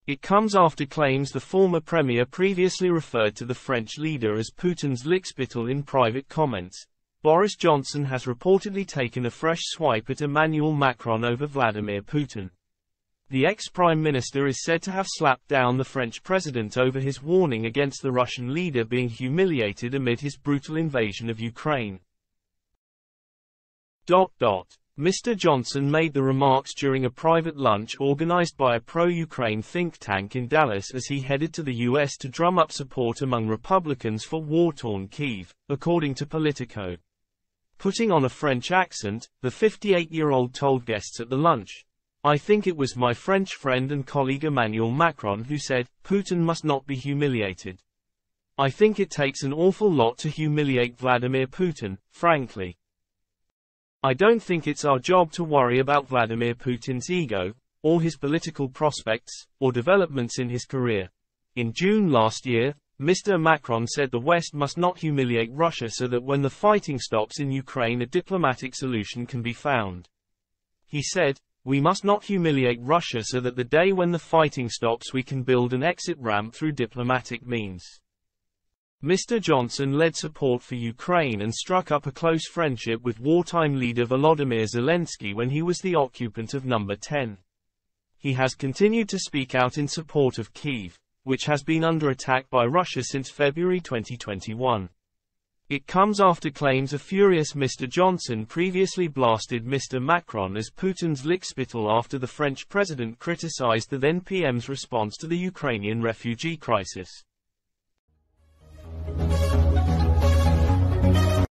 It comes after claims the former premier previously referred to the French leader as Putin's lickspittle in private comments. Boris Johnson has reportedly taken a fresh swipe at Emmanuel Macron over Vladimir Putin. The ex-prime minister is said to have slapped down the French president over his warning against the Russian leader being humiliated amid his brutal invasion of Ukraine. Mr. Johnson made the remarks during a private lunch organized by a pro-Ukraine think tank in Dallas as he headed to the U.S. to drum up support among Republicans for war-torn Kyiv, according to Politico. Putting on a French accent, the 58-year-old told guests at the lunch, "I think it was my French friend and colleague Emmanuel Macron who said, Putin must not be humiliated. I think it takes an awful lot to humiliate Vladimir Putin, frankly. I don't think it's our job to worry about Vladimir Putin's ego, or his political prospects, or developments in his career." In June last year, Mr. Macron said the West must not humiliate Russia so that when the fighting stops in Ukraine a diplomatic solution can be found. He said, "We must not humiliate Russia so that the day when the fighting stops we can build an exit ramp through diplomatic means." Mr. Johnson led support for Ukraine and struck up a close friendship with wartime leader Volodymyr Zelensky when he was the occupant of No. 10. He has continued to speak out in support of Kyiv, which has been under attack by Russia since February 2021. It comes after claims a furious Mr. Johnson previously blasted Mr. Macron as Putin's lickspittle after the French president criticized the then PM's response to the Ukrainian refugee crisis.